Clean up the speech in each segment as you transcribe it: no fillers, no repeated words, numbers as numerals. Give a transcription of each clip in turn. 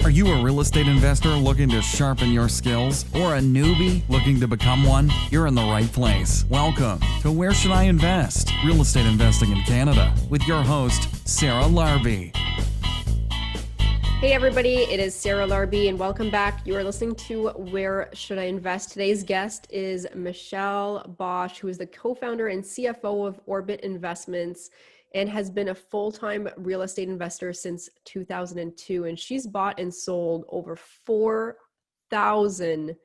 Are you a real estate investor looking to sharpen your skills or a newbie looking to become one? You're in the right place. Welcome to Where Should I Invest? Real Estate Investing in Canada with your host, Sarah Larbi. Hey everybody, it is Sarah Larbi and welcome back. You are listening to Where Should I Invest? Today's guest is Michelle Bosch, who is the co-founder and CFO of Orbit Investments and has been a full-time real estate investor since 2002. And she's bought and sold over 4,000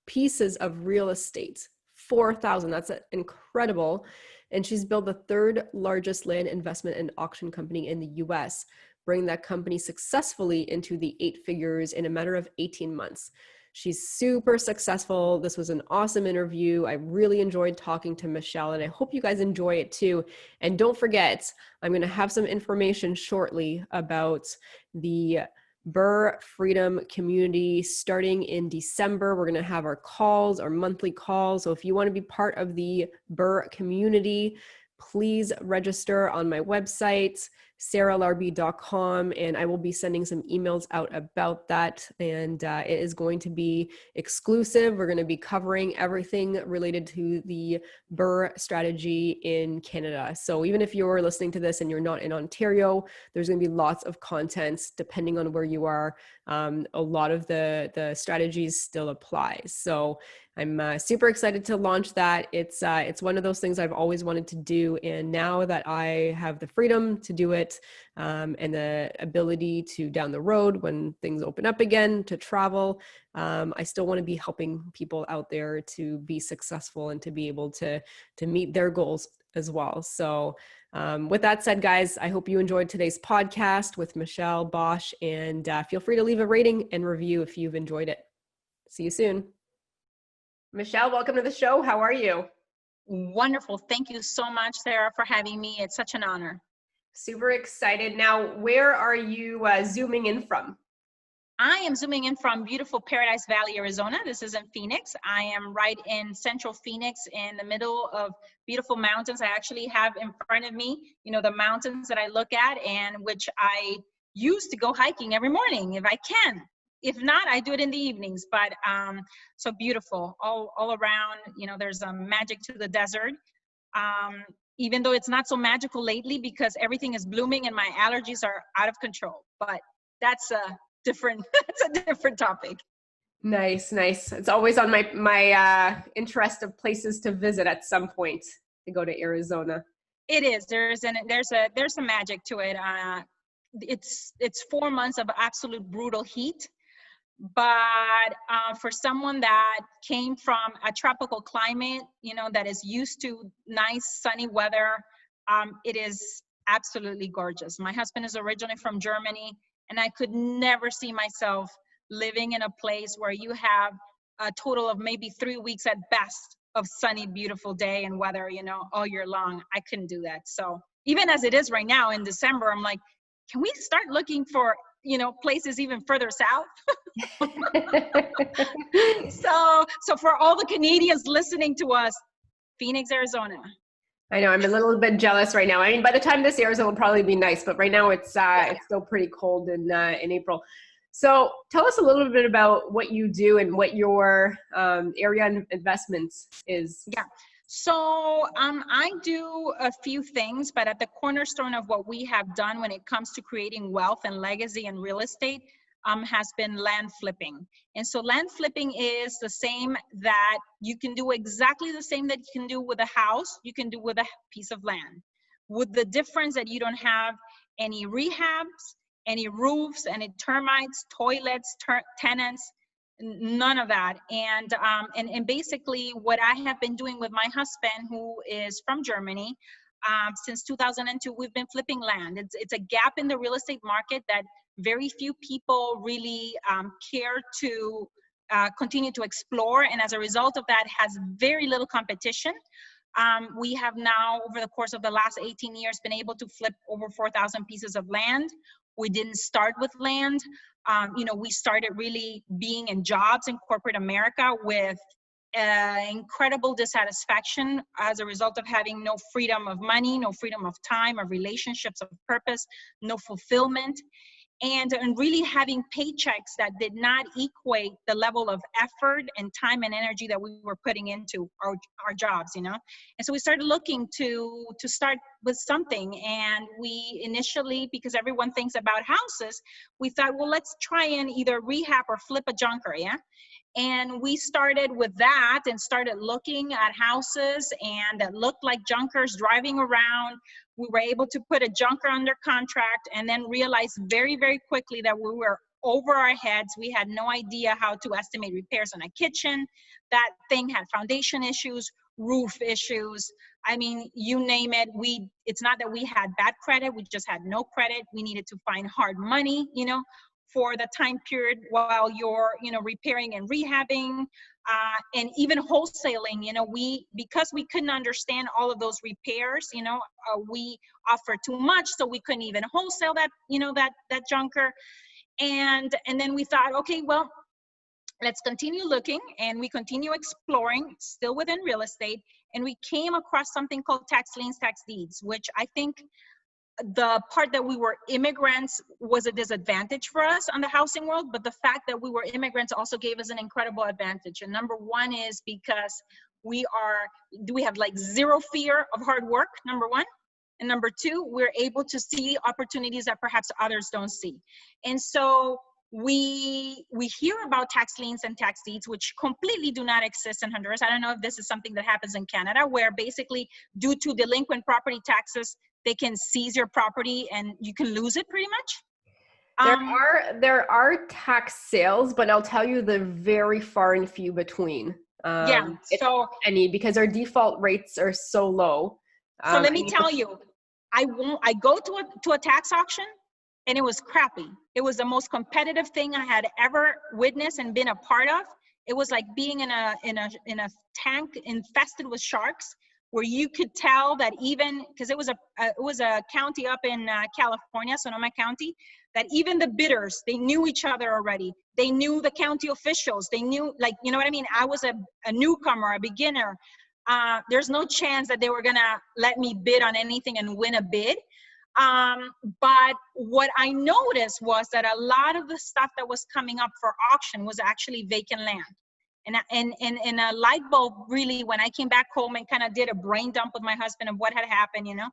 pieces of real estate. 4,000, that's incredible. And she's built the third largest land investment and auction company in the US, bringing that company successfully into the 8 figures in a matter of 18 months. She's super successful. This was an awesome interview. I really enjoyed talking to Michelle, and I hope you guys enjoy it too. And don't forget, I'm going to have some information shortly about the Burr Freedom Community starting in December. We're going to have our calls, our monthly calls. So if you want to be part of the Burr community, please register on my website, sarahlarbi.com, and I will be sending some emails out about that. And it is going to be exclusive. We're going to be covering everything related to the Burr strategy in Canada. So even if you're listening to this and you're not in Ontario, there's going to be lots of content depending on where you are. A lot of the strategies still apply. So I'm super excited to launch that. It's one of those things I've always wanted to do. And now that I have the freedom to do it and the ability to down the road when things open up again to travel, I still want to be helping people out there to be successful and to be able to meet their goals as well. So with that said, guys, I hope you enjoyed today's podcast with Michelle Bosch, and feel free to leave a rating and review if you've enjoyed it. See you soon. Michelle, welcome to the show. How are you? Wonderful. Thank you so much, Sarah, for having me. It's such an honor. Super excited. Now, where are you zooming in from? I am zooming in from beautiful Paradise Valley, Arizona. This is in Phoenix. I am right in central Phoenix in the middle of beautiful mountains. I actually have in front of me, the mountains that I look at and which I use to go hiking every morning if I can. If not, I do it in the evenings, but so beautiful all around. There's a magic to the desert, even though it's not so magical lately because everything is blooming and my allergies are out of control. But that's a different topic. Nice. It's always on my interest of places to visit at some point to go to Arizona. It is. There's a magic to it. It's 4 months of absolute brutal heat. But for someone that came from a tropical climate, that is used to nice sunny weather, it is absolutely gorgeous. My husband is originally from Germany, and I could never see myself living in a place where you have a total of maybe 3 weeks at best of sunny, beautiful day and weather, all year long. I couldn't do that. So even as it is right now in December, I'm like, can we start looking for places even further south? So for all the Canadians listening to us, Phoenix, Arizona. I know I'm a little bit jealous right now. I mean, by the time this airs, it'll probably be nice, but right now it's still pretty cold in April. So tell us a little bit about what you do and what your area of investments is. Yeah. So I do a few things, but at the cornerstone of what we have done when it comes to creating wealth and legacy in real estate has been land flipping. And so land flipping is the same that you can do exactly the same that you can do with a house, you can do with a piece of land. With the difference that you don't have any rehabs, any roofs, any termites, toilets, tenants, none of that. And basically what I have been doing with my husband, who is from Germany, since 2002, we've been flipping land. It's a gap in the real estate market that very few people really care to continue to explore. And as a result of that, has very little competition. We have now, over the course of the last 18 years, been able to flip over 4,000 pieces of land. We didn't start with land. We started really being in jobs in corporate America with incredible dissatisfaction as a result of having no freedom of money, no freedom of time, of relationships, of purpose, no fulfillment. and really having paychecks that did not equate the level of effort and time and energy that we were putting into our jobs, you know. And so we started looking to start with something. And we initially, because everyone thinks about houses, we thought, well, let's try and either rehab or flip a junker, yeah. And we started with that and started looking at houses and that looked like junkers driving around. We were able to put a junker under contract and then realized very, very quickly that we were over our heads. We had no idea how to estimate repairs on a kitchen. That thing had foundation issues, roof issues. I mean, you name it. It's not that we had bad credit. We just had no credit. We needed to find hard money, you know, for the time period while you're, you know, repairing and rehabbing, and even wholesaling. You know, because we couldn't understand all of those repairs, you know, we offered too much, so we couldn't even wholesale that, you know, that junker. And then we thought, okay, well, let's continue looking, and we continue exploring, still within real estate, and we came across something called tax liens, tax deeds, which I think the part that we were immigrants was a disadvantage for us on the housing world, but the fact that we were immigrants also gave us an incredible advantage. And number one is because we have like zero fear of hard work, number one. And number two, we're able to see opportunities that perhaps others don't see. And so we hear about tax liens and tax deeds, which completely do not exist in Honduras. I don't know if this is something that happens in Canada, where basically due to delinquent property taxes, they can seize your property and you can lose it pretty much. There are tax sales, but I'll tell you they're very far and few between. So any, because our default rates are so low. So let me tell you, I go to a tax auction, and it was crappy. It was the most competitive thing I had ever witnessed and been a part of. It was like being in a tank infested with sharks, where you could tell that even, because it was a county up in California, Sonoma County, that even the bidders, they knew each other already. They knew the county officials. They knew, like, you know what I mean? I was a newcomer, a beginner. There's no chance that they were gonna let me bid on anything and win a bid. But what I noticed was that a lot of the stuff that was coming up for auction was actually vacant land. And a light bulb really, when I came back home and kind of did a brain dump with my husband of what had happened, you know,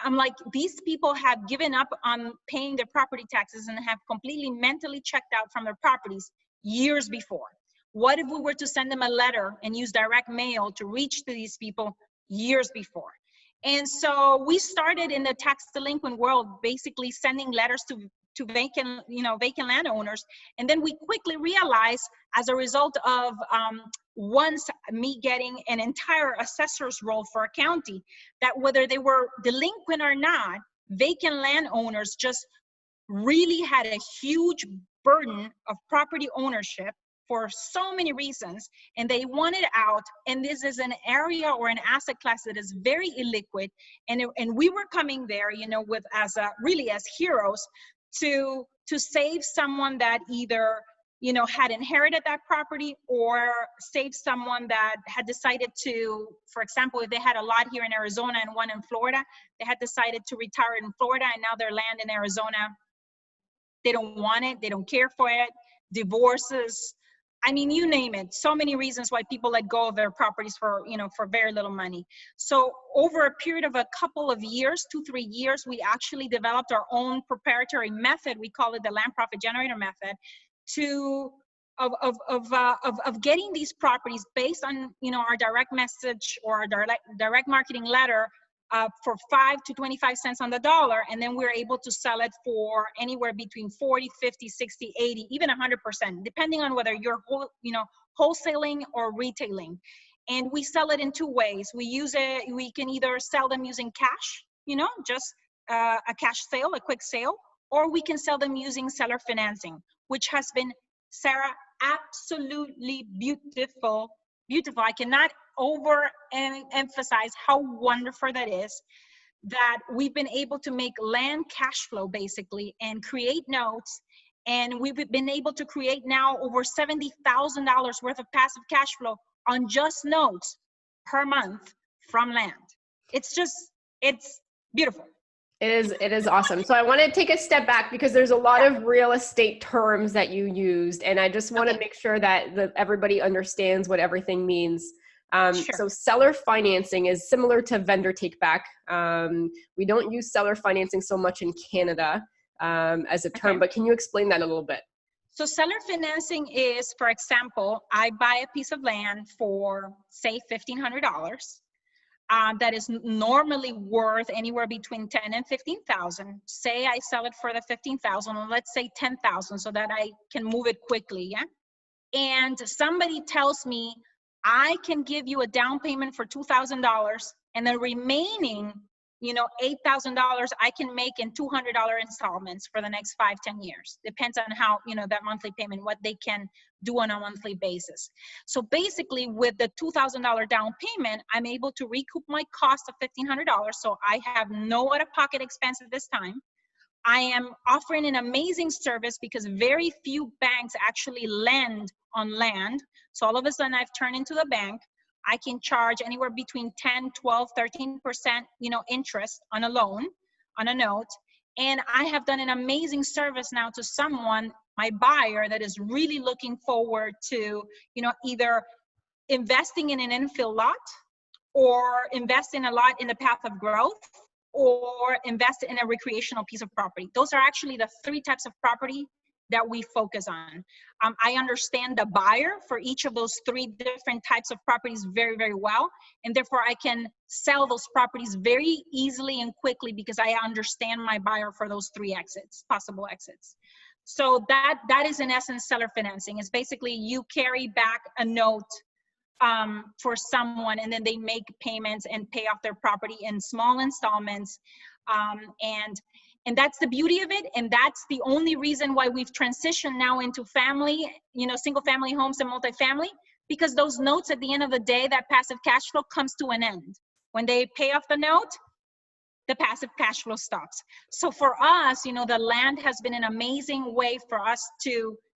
I'm like, these people have given up on paying their property taxes and have completely mentally checked out from their properties years before. What if we were to send them a letter and use direct mail to reach to these people years before? And so we started in the tax delinquent world, basically sending letters to vacant landowners. And then we quickly realized, as a result of once me getting an entire assessor's role for a county, that whether they were delinquent or not, vacant landowners just really had a huge burden of property ownership for so many reasons, and they wanted out. And this is an area or an asset class that is very illiquid, and we were coming there, you know, with as heroes to save someone that either, you know, had inherited that property, or save someone that had decided to, for example, if they had a lot here in Arizona and one in Florida, they had decided to retire in Florida, and now their land in Arizona, they don't want it, they don't care for it, divorces. I mean, you name it. So many reasons why people let go of their properties for, you know, for very little money. So over a period of a couple of years, 2-3 years, we actually developed our own proprietary method. We call it the land profit generator method, of getting these properties based on, you know, our direct message or our direct marketing letter, for 5 to 25 cents on the dollar, and then we're able to sell it for anywhere between 40, 50, 60, 80, even 100%, depending on whether you're wholesaling or retailing. And we sell it in two ways. We can either sell them using cash, you know, just a cash sale, a quick sale, or we can sell them using seller financing, which has been, Sarah, absolutely beautiful. I cannot emphasize how wonderful that is, that we've been able to make land cash flow basically and create notes. And we've been able to create now over $70,000 worth of passive cash flow on just notes per month from land. It's beautiful. It is awesome. So I want to take a step back because there's a lot of real estate terms that you used, and I just want to make sure that everybody understands what everything means. Sure. So seller financing is similar to vendor take back. We don't use seller financing so much in Canada as a term, but can you explain that a little bit? So seller financing is, for example, I buy a piece of land for, say, $1,500. That is normally worth anywhere between 10 and 15,000. Say I sell it for the 15,000, or let's say 10,000, so that I can move it quickly. Yeah. And somebody tells me I can give you a down payment for $2,000, and the remaining, $8,000 I can make in $200 installments for the next 5-10 years. Depends on how, that monthly payment, what they can do on a monthly basis. So basically with the $2,000 down payment, I'm able to recoup my cost of $1,500. So I have no out-of-pocket expense at this time. I am offering an amazing service because very few banks actually lend on land. So all of a sudden I've turned into the bank. I can charge anywhere between 10, 12, 13%, interest on a loan, on a note. And I have done an amazing service now to someone, my buyer, that is really looking forward to, either investing in an infill lot, or investing a lot in the path of growth, or invest in a recreational piece of property. Those are actually the 3 types of property that we focus on. I understand the buyer for each of those 3 different types of properties very, very well. And therefore I can sell those properties very easily and quickly because I understand my buyer for those 3 possible exits. So that is in essence seller financing. It's basically you carry back a note for someone, and then they make payments and pay off their property in small installments. And that's the beauty of it. And that's the only reason why we've transitioned now into family, single family homes and multifamily, because those notes at the end of the day, that passive cash flow comes to an end. When they pay off the note, the passive cash flow stops. So for us, the land has been an amazing way for us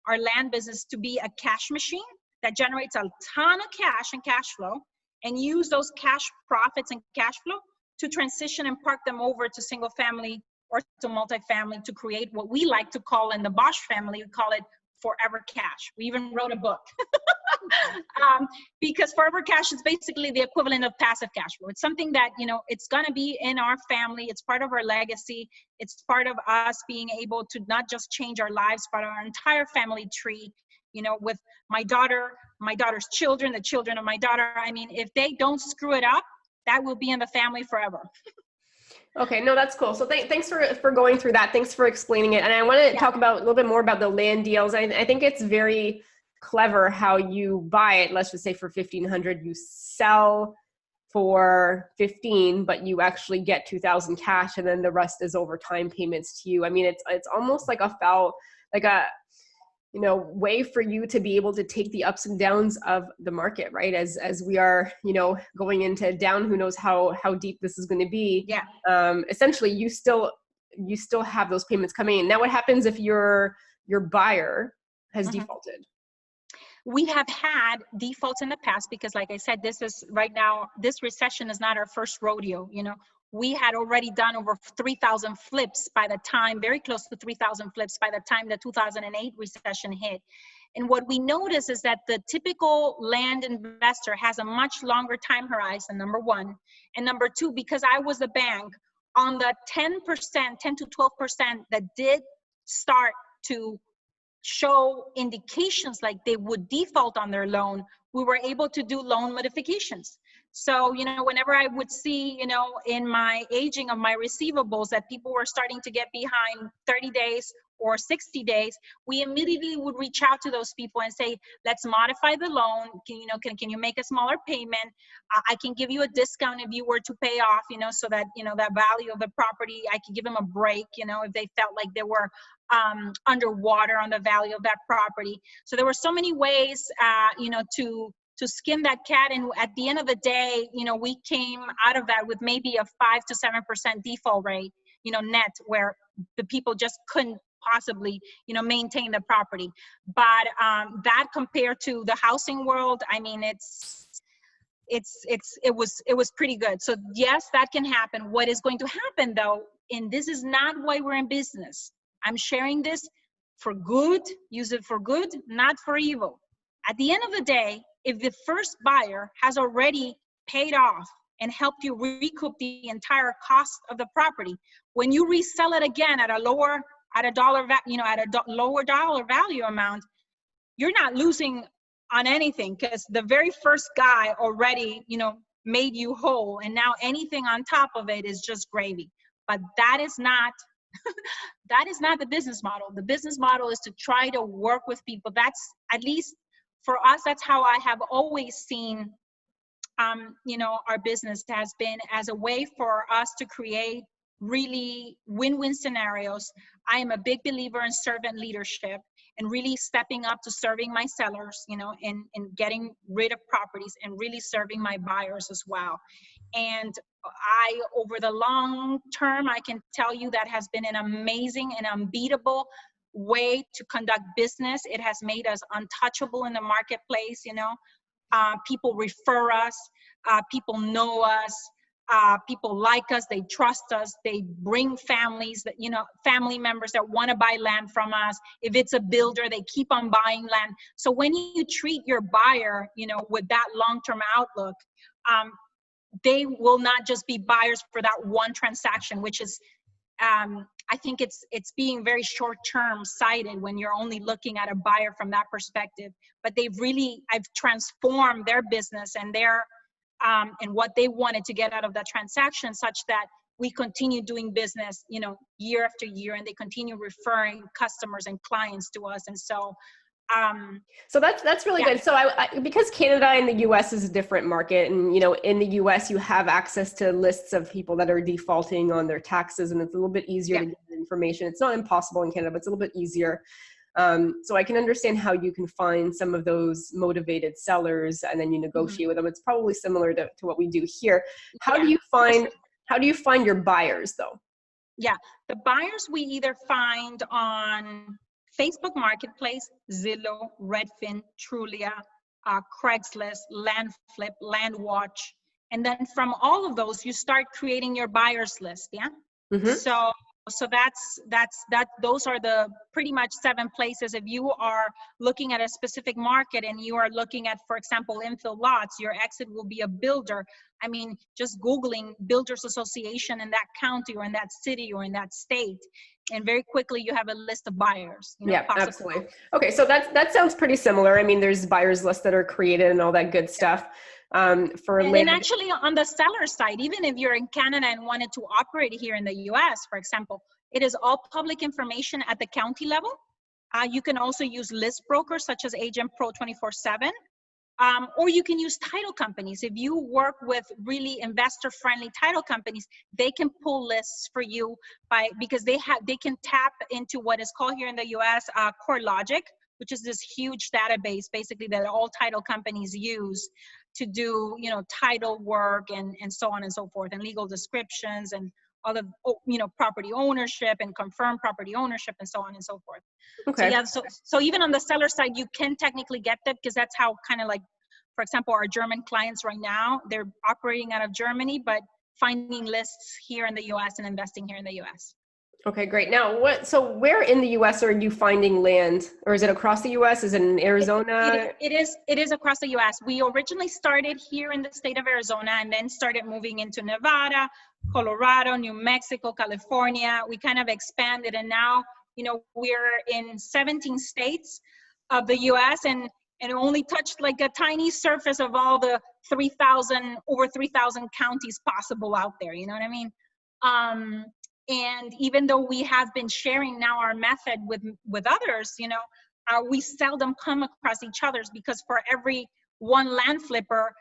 our land business to be a cash machine that generates a ton of cash and cash flow, and use those cash profits and cash flow to transition and park them over to single family or to multifamily to create what we like to call, in the Bosch family, we call it forever cash. We even wrote a book because forever cash is basically the equivalent of passive cash flow. It's something that, it's going to be in our family. It's part of our legacy. It's part of us being able to not just change our lives, but our entire family tree, with my daughter's children, the children of my daughter. I mean, if they don't screw it up, that will be in the family forever. Okay, no, that's cool. So thanks for going through that. Thanks for explaining it. And I want to talk about a little bit more about the land deals. I think it's very clever how you buy it, let's just say for $1,500, you sell for 15, but you actually get 2,000 cash, and then the rest is over time payments to you. I mean, it's almost like a way for you to be able to take the ups and downs of the market, right? As we are, going into down, who knows how deep this is going to be. Yeah. Essentially you still have those payments coming in. Now what happens if your buyer has defaulted? We have had defaults in the past because, like I said, this recession is not our first rodeo. We had already done over 3,000 flips by the time, very close to 3,000 flips by the time the 2008 recession hit. And what we notice is that the typical land investor has a much longer time horizon, number one. And number two, because I was a bank, on the 10% to 12% that did start to show indications like they would default on their loan, we were able to do loan modifications. So, whenever I would see, in my aging of my receivables that people were starting to get behind 30 days or 60 days, we immediately would reach out to those people and say, let's modify the loan. Can you make a smaller payment? I can give you a discount if you were to pay off, so that, that value of the property, I could give them a break, if they felt like they were underwater on the value of that property. So there were so many ways, to skin that cat. And at the end of the day, we came out of that with maybe a 5 to 7% default rate, net, where the people just couldn't possibly, maintain the property. But that compared to the housing world, I mean, it was pretty good. So yes, that can happen. What is going to happen though And this is not why we're in business. I'm sharing this for good, use it for good, not for evil. At the end of the day, if the first buyer has already paid off and helped you recoup the entire cost of the property, when you resell it again at a lower dollar value amount, you're not losing on anything, because the very first guy already, made you whole, and now anything on top of it is just gravy. But that is not the business model. The business model is to try to work with people. That's, at least for us, that's how I have always seen our business has been, as a way for us to create really win-win scenarios. I am a big believer in servant leadership and really stepping up to serving my sellers, and getting rid of properties and really serving my buyers as well. And over the long term, I can tell you that has been an amazing and unbeatable way to conduct business. It has made us untouchable in the marketplace. People refer us, people know us, people like us, they trust us, they bring families that, family members that want to buy land from us. If it's a builder, they keep on buying land. So when you treat your buyer, with that long-term outlook, they will not just be buyers for that one transaction, which is, I think it's being very short-term sighted when you're only looking at a buyer from that perspective. But I've transformed their business and and what they wanted to get out of that transaction, such that we continue doing business, year after year, and they continue referring customers and clients to us. And so, so that's really good. So because Canada and the US is a different market, and in the US you have access to lists of people that are defaulting on their taxes, and it's a little bit easier to get information. It's not impossible in Canada, but it's a little bit easier. So I can understand how you can find some of those motivated sellers and then you negotiate with them. It's probably similar to what we do here. How do you find your buyers though? Yeah, the buyers we either find on Facebook Marketplace, Zillow, Redfin, Trulia, Craigslist, Landflip, Landwatch. And then from all of those, you start creating your buyers list. Yeah. Mm-hmm. So those are the pretty much 7 places. If you are looking at a specific market and you are looking at, for example, infill lots, your exit will be a builder. I mean, just Googling Builders Association in that county or in that city or in that state, and very quickly you have a list of buyers. Yeah, absolutely. Okay, so that sounds pretty similar. I mean, there's buyers lists that are created and all that good stuff. And actually on the seller side, even if you're in Canada and wanted to operate here in the US, for example, it is all public information at the county level. You can also use list brokers such as Agent Pro 24/7, or you can use title companies. If you work with really investor-friendly title companies, they can pull lists for you because they can tap into what is called here in the US CoreLogic, which is this huge database basically that all title companies use to do, title work and so on and so forth, and legal descriptions and other, property ownership and confirmed property ownership and so on and so forth. Okay. So even on the seller side, you can technically get that, because that's how kind of like, for example, our German clients right now, they're operating out of Germany, but finding lists here in the US and investing here in the US. Okay, great. Now, where in the US are you finding land, or is it across the US? Is it in Arizona? It is across the US. We originally started here in the state of Arizona and then started moving into Nevada, Colorado, New Mexico, California. We kind of expanded, and now, we're in 17 states of the US and only touched like a tiny surface of all the over 3,000 counties possible out there. You know what I mean? And even though we have been sharing now our method with others, we seldom come across each other's, because for every one land flipper,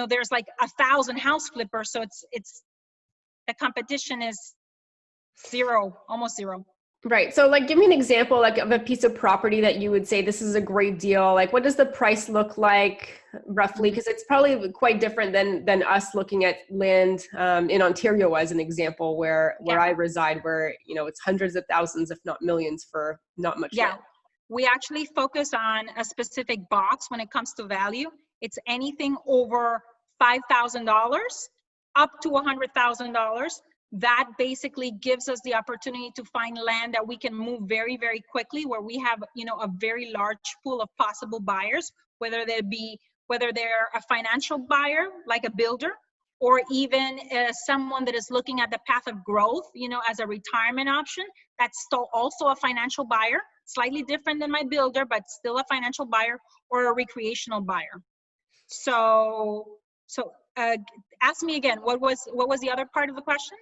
there's like 1,000 house flippers. So it's the competition is zero, almost zero. Right. So give me an example of a piece of property that you would say this is a great deal. What does the price look like roughly? Because it's probably quite different than us looking at land in Ontario as an example, where I reside, where it's hundreds of thousands, if not millions, for not much land. We actually focus on a specific box when it comes to value. It's anything over $5,000 up to $100,000. that basically gives us the opportunity to find land that we can move very, very quickly, where we have, a very large pool of possible buyers, whether they're a financial buyer, like a builder, or even someone that is looking at the path of growth, as a retirement option. That's still also a financial buyer, slightly different than my builder, but still a financial buyer, or a recreational buyer. So ask me again, what was the other part of the question?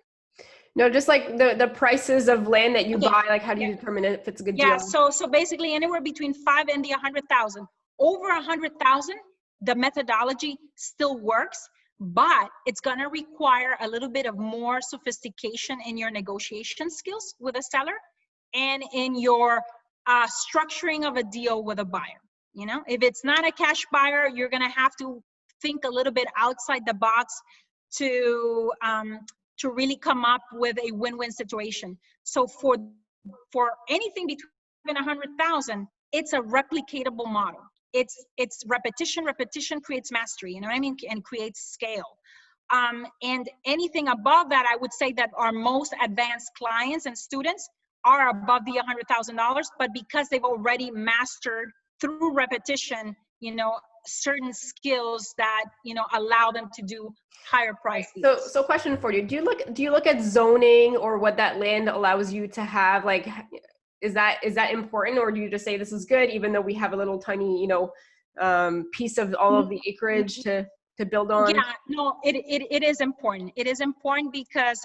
No, just like the prices of land that you Okay. buy, like how do you determine if it's a good deal? Yeah, so basically anywhere between 5 and the 100,000. Over 100,000, the methodology still works, but it's gonna require a little bit of more sophistication in your negotiation skills with a seller and in your structuring of a deal with a buyer. If it's not a cash buyer, you're gonna have to think a little bit outside the box to really come up with a win-win situation. So for anything between 100,000, it's a replicatable model. It's repetition. Repetition creates mastery, you know what I mean, and creates scale. And anything above that, I would say that our most advanced clients and students are above the $100,000, but because they've already mastered through repetition, certain skills that allow them to do higher prices. So question for you: Do you look at zoning or what that land allows you to have? Like, is that important, or do you just say this is good, even though we have a little tiny piece of all of the acreage to build on? Yeah, no, it is important. It is important because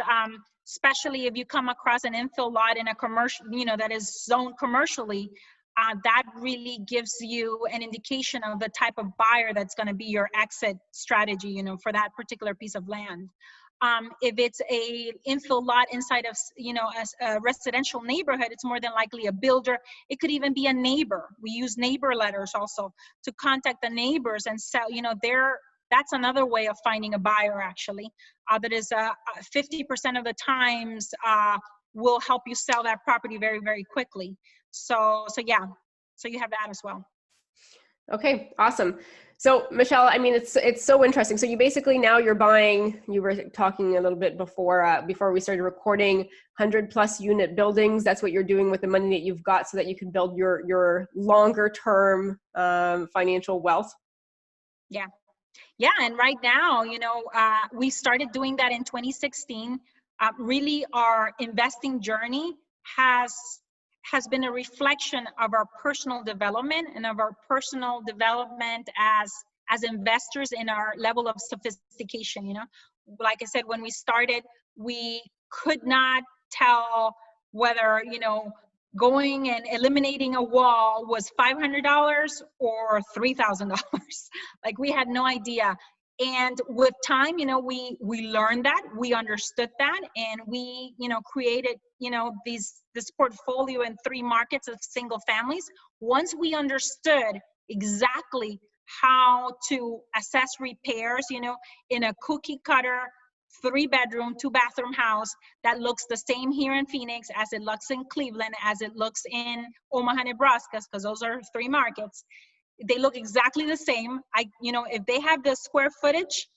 especially if you come across an infill lot in a commercial, that is zoned commercially. That really gives you an indication of the type of buyer that's going to be your exit strategy, for that particular piece of land. If it's a infill lot inside of, a residential neighborhood, it's more than likely a builder. It could even be a neighbor. We use neighbor letters also to contact the neighbors and sell, that's another way of finding a buyer, actually. That is 50% of the times will help you sell that property very, very quickly. So yeah, so you have that as well. Okay, awesome. So Michelle, I mean, it's so interesting. So you basically now you're buying, you were talking a little bit before we started recording, 100+ unit buildings. That's what you're doing with the money that you've got so that you can build your longer term financial wealth. Yeah. Yeah, and right now, we started doing that in 2016. Really, our investing journey has been a reflection of our personal development and of our personal development as investors in our level of sophistication. Like I said, when we started, we could not tell whether, going and eliminating a wall was $500 or $3,000. Like, we had no idea. And with time, we learned that, we understood that, and we, created, this portfolio in 3 markets of single families. Once we understood exactly how to assess repairs, in a cookie cutter 3-bedroom, 2-bathroom house that looks the same here in Phoenix as it looks in Cleveland, as it looks in Omaha, Nebraska, because those are 3 markets. They look exactly the same. If they have the square footage,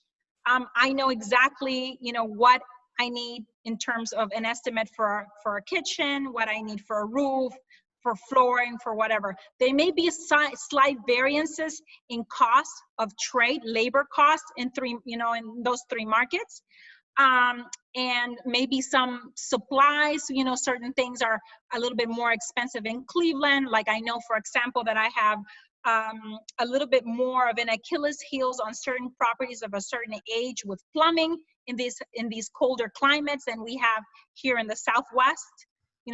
I know exactly, what I need in terms of an estimate for a kitchen, what I need for a roof, for flooring, for whatever. There may be slight variances in cost of trade, labor costs in those 3 markets. And maybe some supplies, certain things are a little bit more expensive in Cleveland. Like, I know, for example, that I have a little bit more of an Achilles heels on certain properties of a certain age with plumbing in these colder climates than we have here in the Southwest,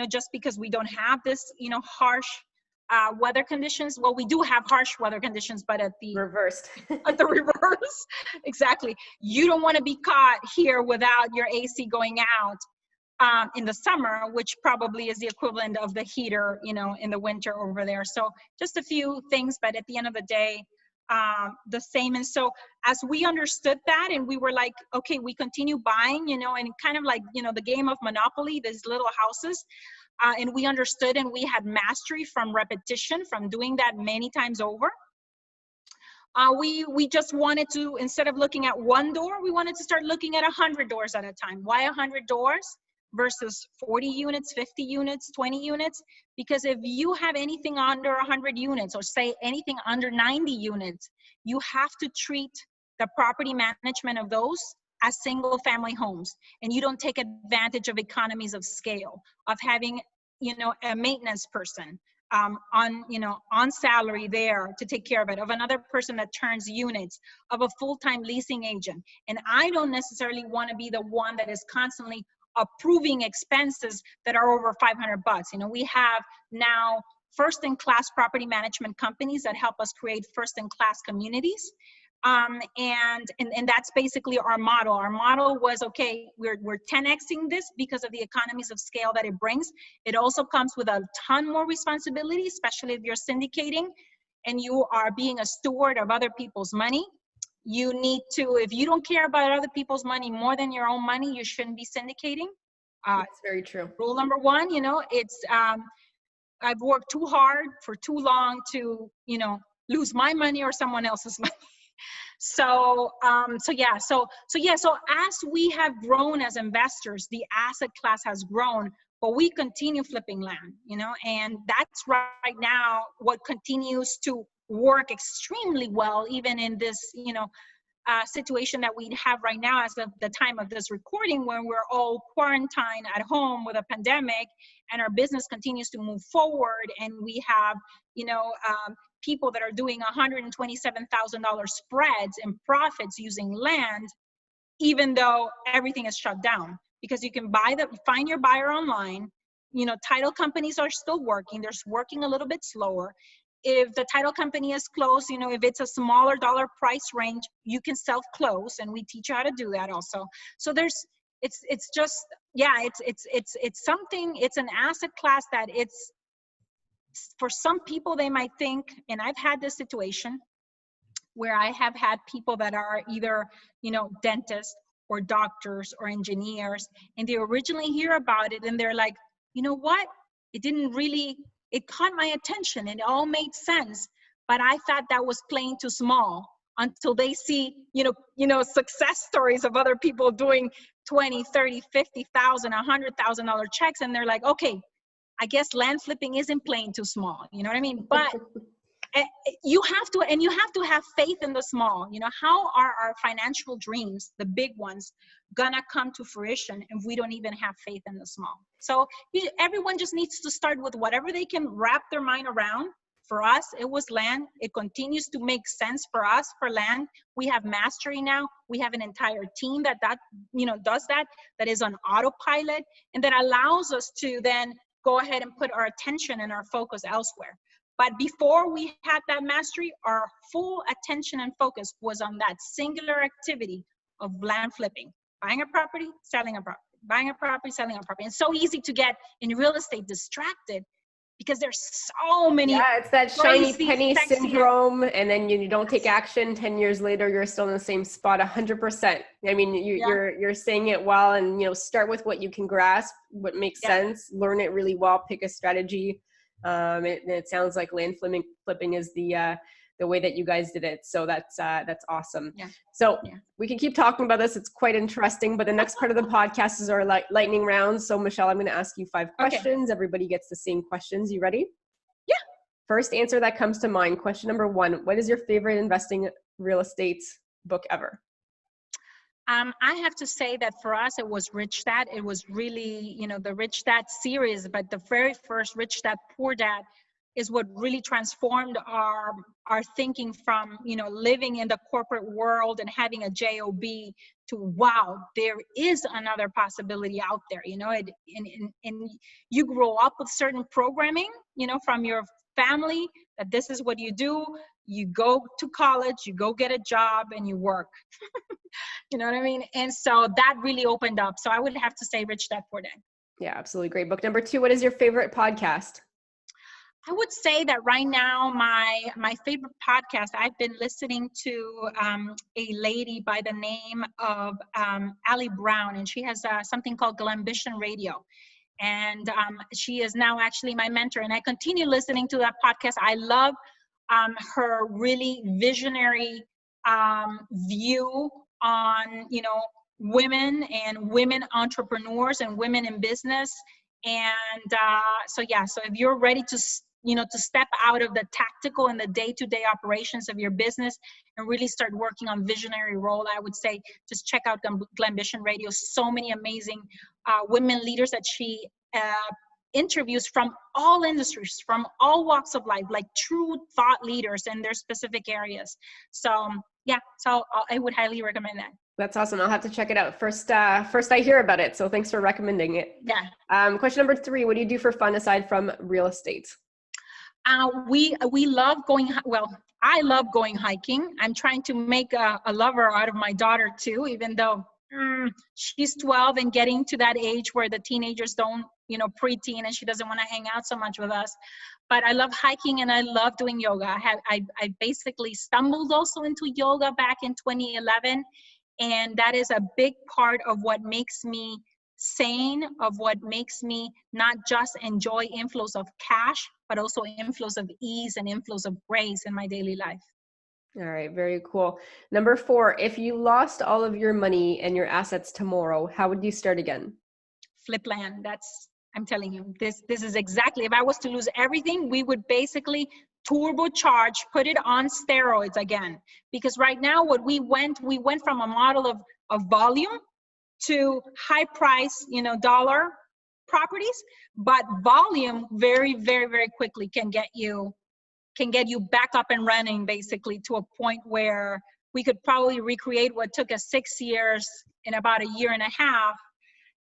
just because we don't have this, harsh weather conditions. Well, we do have harsh weather conditions, but at the reversed. At the reverse. Exactly. You don't want to be caught here without your AC going out in the summer, which probably is the equivalent of the heater, in the winter over there. So just a few things, but at the end of the day, the same. And so as we understood that, and we were like, okay, we continue buying, and kind of like, the game of Monopoly, these little houses, and we understood, and we had mastery from repetition, from doing that many times over. We just wanted to, instead of looking at one door, we wanted to start looking at 100 doors at a time. Why 100 doors versus 40 units, 50 units, 20 units? Because if you have anything under 100 units, or say anything under 90 units, you have to treat the property management of those as single family homes, and you don't take advantage of economies of scale, of having, you know, a maintenance person on salary there to take care of it, of another person that turns units, of a full-time leasing agent. And I don't necessarily want to be the one that is constantly approving expenses that are over $500. You know, we have now first-in-class property management companies that help us create first-in-class communities. And that's basically our model. Our model was, okay, we're 10xing this because of the economies of scale that it brings. It also comes with a ton more responsibility, especially if you're syndicating and you are being a steward of other people's money. You need to, if you don't care about other people's money more than your own money, you shouldn't be syndicating. That's very true. Rule number one, you know, it's, I've worked too hard for too long to, you know, lose my money or someone else's money. So as we have grown as investors, the asset class has grown, but we continue flipping land, you know, and that's right now what continues to work extremely well, even in this, you know, situation that we have right now as of the time of this recording, when we're all quarantined at home with a pandemic and our business continues to move forward, and we have, you know, people that are doing $127,000 spreads in profits using land, even though everything is shut down, because you can find your buyer online. You know, title companies are still working. They're working a little bit slower. If the title company is closed, you know, if it's a smaller dollar price range, you can self-close, and we teach you how to do that also. So it's just, yeah, it's something, it's an asset class that it's, for some people, they might think, and I've had this situation where I have had people that are either, you know, dentists or doctors or engineers, and they originally hear about it and they're like, you know what, it caught my attention and it all made sense, but I thought that was playing too small, until they see, you know, success stories of other people doing 20, 30, 50,000, $100,000 checks, and they're like, okay, I guess land flipping isn't playing too small. You know what I mean? But you have to have faith in the small. You know, how are our financial dreams, the big ones, gonna come to fruition if we don't even have faith in the small? So everyone just needs to start with whatever they can wrap their mind around. For us, it was land. It continues to make sense for us for land. We have mastery now. We have an entire team that you know, does that is on autopilot, and that allows us to then go ahead and put our attention and our focus elsewhere. But before we had that mastery, our full attention and focus was on that singular activity of land flipping, buying a property, selling a property, buying a property, selling a property. It's so easy to get in real estate distracted because there's so many. Yeah, it's that shiny penny syndrome, and then you don't take action. 10 years later, you're still in the same spot 100%. I mean, you're saying it well, and, you know, start with what you can grasp, what makes sense, learn it really well, pick a strategy. It sounds like land flipping is the way that you guys did it. So that's awesome. Yeah. So we can keep talking about this. It's quite interesting, but the next part of the podcast is our lightning round. So Michelle, I'm going to ask you 5 questions. Okay. Everybody gets the same questions. You ready? Yeah. First answer that comes to mind. Question number 1, what is your favorite investing real estate book ever? I have to say that for us, it was Rich Dad. It was really, you know, the Rich Dad series, but the very first Rich Dad, Poor Dad is what really transformed our thinking from, you know, living in the corporate world and having a job to, wow, there is another possibility out there, you know, and you grow up with certain programming, you know, from your family, that this is what you do. You go to college, you go get a job, and you work. You know what I mean? And so that really opened up. So I would have to say Rich Dad, Poor Dad. Yeah, absolutely. Great. Book number 2, what is your favorite podcast? I would say that right now, my favorite podcast, I've been listening to a lady by the name of Allie Brown, and she has something called Glambition Radio. And she is now actually my mentor, and I continue listening to that podcast. I love her really visionary view on, women and women entrepreneurs and women in business. And so if you're ready to to step out of the tactical and the day-to-day operations of your business and really start working on visionary role, I would say just check out Glambition Radio. So many amazing women leaders that she interviews from all industries, from all walks of life, like true thought leaders in their specific areas. So I would highly recommend that. That's awesome. I'll have to check it out. First I hear about it. So thanks for recommending it. Yeah. Question number 3, what do you do for fun aside from real estate? We love going, I love going hiking. I'm trying to make a lover out of my daughter too, even though she's 12 and getting to that age where the teenagers don't, preteen, and she doesn't want to hang out so much with us. But I love hiking and I love doing yoga. I basically stumbled also into yoga back in 2011. And that is a big part of what makes me sane, of what makes me not just enjoy inflows of cash, but also inflows of ease and inflows of grace in my daily life. All right, very cool. Number 4, if you lost all of your money and your assets tomorrow, how would you start again? Flip land. I'm telling you, this is exactly, if I was to lose everything, we would basically turbocharge, put it on steroids again. Because right now we went from a model of volume to high price, dollar properties, but volume very, very, very quickly can get you back up and running, basically to a point where we could probably recreate what took us 6 years in about a year and a half.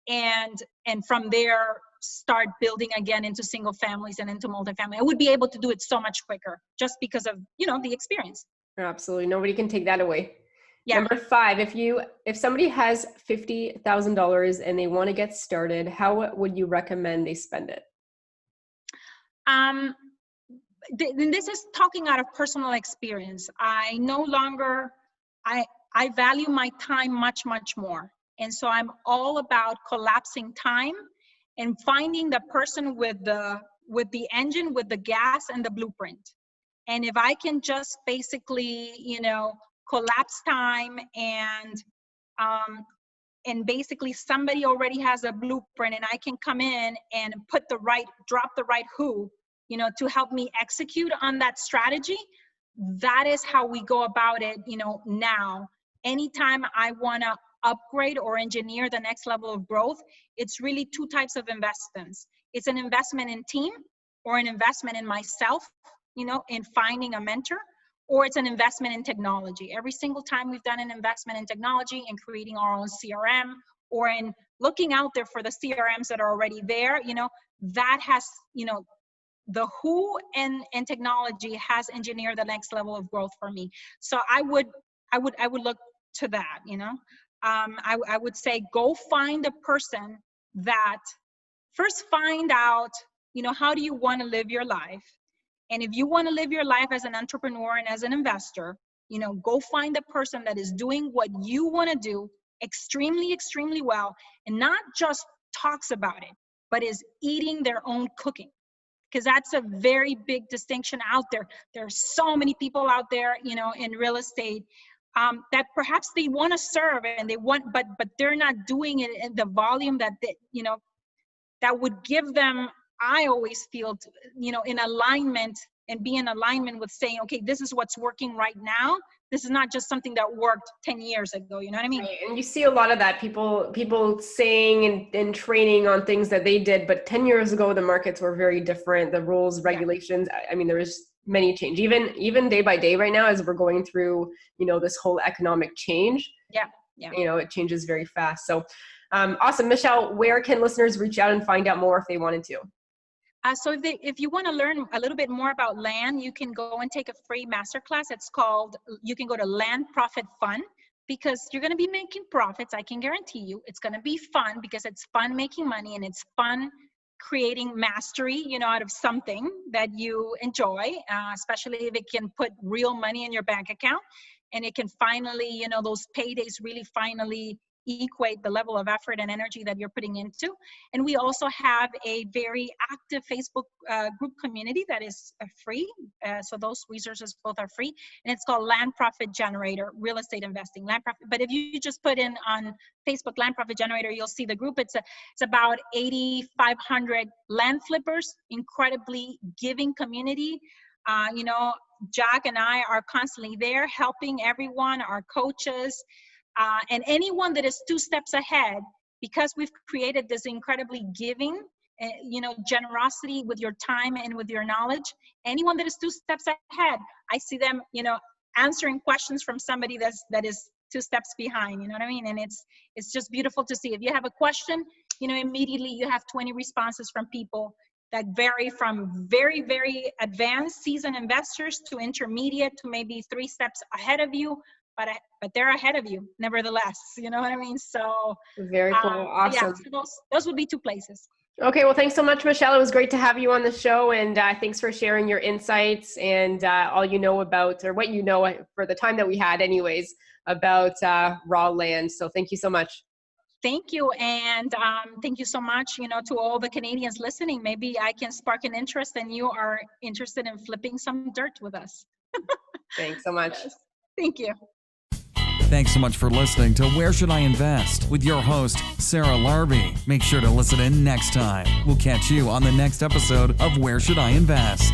And from there, start building again into single families and into multifamily. I would be able to do it so much quicker just because of, the experience. Absolutely. Nobody can take that away. Yeah. Number 5, if somebody has $50,000 and they want to get started, how would you recommend they spend it? This is talking out of personal experience. I value my time much, much more. And so I'm all about collapsing time and finding the person with the engine, with the gas and the blueprint. And if I can just basically, collapse time and basically somebody already has a blueprint and I can come in and drop the right who, to help me execute on that strategy. That is how we go about it, now. Anytime I want to upgrade or engineer the next level of growth, it's really 2 types of investments. It's an investment in team or an investment in myself, in finding a mentor, or it's an investment in technology. Every single time we've done an investment in technology and creating our own CRM or in looking out there for the CRMs that are already there, that has, the who and technology has engineered the next level of growth for me. So I would look to that, I would say go find a person that first find out, how do you want to live your life? And if you want to live your life as an entrepreneur and as an investor, go find a person that is doing what you want to do extremely, extremely well, and not just talks about it, but is eating their own cooking. Because that's a very big distinction out there. There are so many people out there, in real estate that perhaps they want to serve and they want, but they're not doing it in the volume that that would give them, I always feel, in alignment and be in alignment with saying, okay, this is what's working right now. This is not just something that worked 10 years ago. You know what I mean? Right. And you see a lot of that, people saying and training on things that they did, but 10 years ago, the markets were very different. The rules, regulations, I mean, there was many change, even day by day right now, as we're going through, this whole economic change. Yeah. It changes very fast. So awesome. Michelle, where can listeners reach out and find out more if they wanted to? So if you want to learn a little bit more about land, you can go and take a free masterclass. You can go to Land Profit Fun, because you're going to be making profits. I can guarantee you it's going to be fun, because it's fun making money and it's fun creating mastery, out of something that you enjoy, especially if it can put real money in your bank account and it can finally, those paydays really finally equate the level of effort and energy that you're putting into. And we also have a very active Facebook group community that is free. So those resources both are free. And it's called Land Profit Generator, Real Estate Investing. Land Profit. But if you just put in on Facebook Land Profit Generator, you'll see the group. It's about 8,500 land flippers, incredibly giving community. Jack and I are constantly there helping everyone, our coaches, and anyone that is 2 steps ahead, because we've created this incredibly giving, generosity with your time and with your knowledge. Anyone that is 2 steps ahead, I see them, answering questions from somebody that is 2 steps behind, you know what I mean? And it's just beautiful to see. If you have a question, immediately you have 20 responses from people that vary from very, very advanced seasoned investors to intermediate to maybe 3 steps ahead of you, but they're ahead of you nevertheless, you know what I mean? So very cool. Awesome. Yeah, so those would be 2 places. Okay, well, thanks so much, Michelle. It was great to have you on the show, and thanks for sharing your insights and all you know about, or what you know for the time that we had anyways, about raw land. So thank you so much. Thank you. And thank you so much, to all the Canadians listening. Maybe I can spark an interest and you are interested in flipping some dirt with us. Thanks so much. Yes. Thank you. Thanks so much for listening to Where Should I Invest with your host, Sarah Larbi. Make sure to listen in next time. We'll catch you on the next episode of Where Should I Invest?